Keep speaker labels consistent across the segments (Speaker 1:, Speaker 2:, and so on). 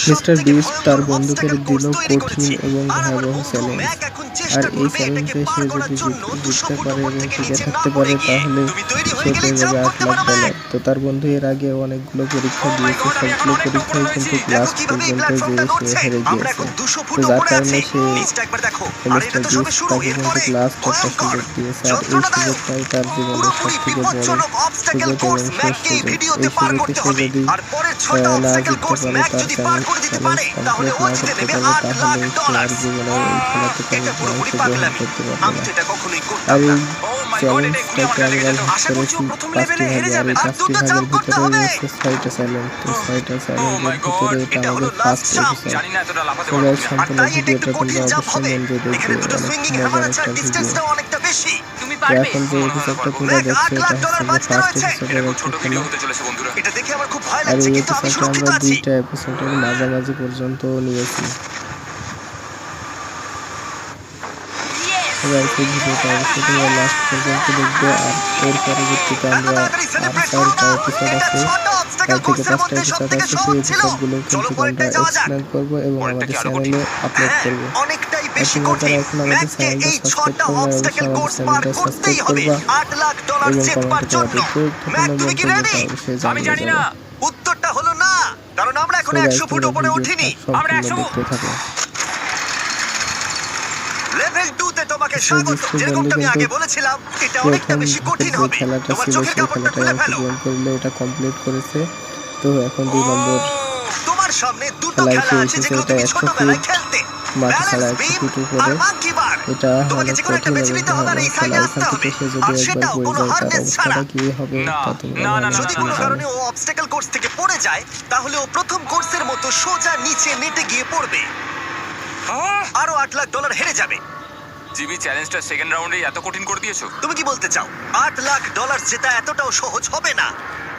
Speaker 1: Mister beast তার বন্ধুকে দিল কঠিন এবং ভয়াবহ চ্যালেঞ্জ, আর এই চ্যালেঞ্জে সে যদি জিততে পারে এবং টিকে থাকতে পারে তাহলে সে পেয়ে যাবে $8,00,000। তো তার বন্ধু এর আগে অনেকগুলো পরীক্ষা দিয়েছে, সবগুলো পরীক্ষায় কিন্তু লাস্ট পর্যন্ত যে সে হেরে গিয়েছে। তো যার কারণে সে মিস্টার বিস্ট তাকে কিন্তু লাস্ট একটা সুযোগ দিয়েছে, আর এই সুযোগটাই তার জীবনের সবথেকে বড় সুযোগ এবং শেষ সুযোগ। এই সুযোগে সে যদি না জিততে পারে, তার চ্যালেঞ্জ কমপ্লিট না করতে পারে, তাহলে সে আর জীবনে এই খেলাতে কোনো অংশগ্রহণ করতে পারবে না। আর এই চ্যালেঞ্জটাকে আমরা ভাগ করেছি 5টি ভাগে, আর এই 5টি ভাগের ভিতরে রয়েছে 6টা চ্যালেঞ্জ। তো 6টা চ্যালেঞ্জের ভিতরে এটা আমাদের ফার্স্ট এপিসোড। সবাই সম্পূর্ণ ভিডিওটা তোমরা অবশ্যই মন দিয়ে দেখবে, অনেক মজার একটা ভিডিও। তো এখন যে এপিসোডটা তোমরা দেখছো এটা হচ্ছে ফার্স্ট এপিসোডের একটা খেলা, আর এই এপিসোডটা আমরা 2টা এপিসোডের মাঝামাঝি পর্যন্ত নিয়েছি। এই ভিডিওটা অবশ্যই তোমরা লাস্ট পর্যন্ত দেখবে, আর এর পরবর্তীতে আমরা আর 4টা এপিসোড আছে, 4 থেকে 5টা এপিসোড আছে, সেই এপিসোডগুলো কিন্তু আমরা এক্সপ্লেন করব এবং আমাদের চ্যানেলে আপলোড করব। আর তোমরা যারা এখন আমাদের চ্যানেলটা সাবস্ক্রাইব করো না, অবশ্যই আমাদের চ্যানেলটা সাবস্ক্রাইব করবা এবং কমেন্টে তোমাদের গুরুত্বপূর্ণ মন্তব্যটা অবশ্যই জানিয়ে যাবে।
Speaker 2: উত্তরটা হলো না, কারণ আমরা এখন 100 ফুট উপরে উঠিনি।
Speaker 1: আমরা দেখতে থাকো।
Speaker 2: লেভেল 2 তে তোমাকে স্বাগত। যেরকমটা আমি আগে বলেছিলাম, এটা অনেকটা বেশি কঠিন হবে। তোমার চোখের কাপড়টা খুলে ফেলো।
Speaker 1: করলে এটা কমপ্লিট করেছে। তো এখন 2 নম্বর
Speaker 2: তোমার সামনে দুটো খেলা আছে যেগুলো তুমি ছোটবেলায় খেলতে।
Speaker 1: মাটি ছাড়া 100 ফুট উপরে, এটা অনেক কঠিন এবং ভয়াবহ খেলা। এখান থেকে সে যদি একবার পড়ে যায় তার অবস্থাটা কি হবে তা তোমরা
Speaker 2: যদি কোনো কারণে ও অবস্টাকল কোর্স থেকে পড়ে যায়, তাহলে ও প্রথম কোর্সের মতো সোজা নিচে নেটে গিয়ে পড়বে, আরো $8,00,000 হেরে যাবে।
Speaker 3: জিমি চ্যালেঞ্জটা সেকেন্ড রাউন্ডেই এত কঠিন করে দিয়েছো।
Speaker 2: তুমি কি বলতে চাও $8,00,000 জেতা এতটাও সহজ হবে না?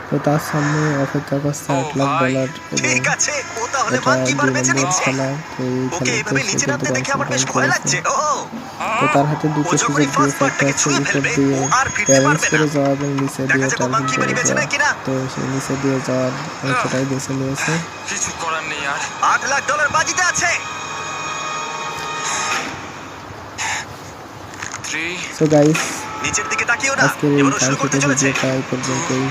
Speaker 1: তো তার সামনে অপেক্ষা করছে $8,00,000।
Speaker 2: ঠিক আছে, ও তাহলে মাঙ্কি বার বেছে নিচ্ছে। ওকে এভাবে নিচে নামতে দেখে আমার বেশ ভয় লাগছে।
Speaker 1: তো তার হাতে দুটো সুযোগ দিয়েছে, একটা হচ্ছে উপর দিয়ে ব্যালেন্স করে যাওয়া এবং নিচে দিয়ে টার্গেট করে যাওয়া। তো সে নিচে দিয়ে যাওয়ার অংশটাই বেছে নিয়েছে।
Speaker 3: কিছু করার নেই আর।
Speaker 2: $8,00,000 বাজিতে আছে।
Speaker 1: সো গাইস,
Speaker 2: নিচের দিকে তাকিও না,
Speaker 1: আজকের এই ভিডিওটা এই পর্যন্তই।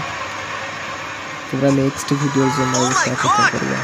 Speaker 1: তোমরা নেক্সট ভিডিওর জন্য অবশ্যই অপেক্ষা করবে।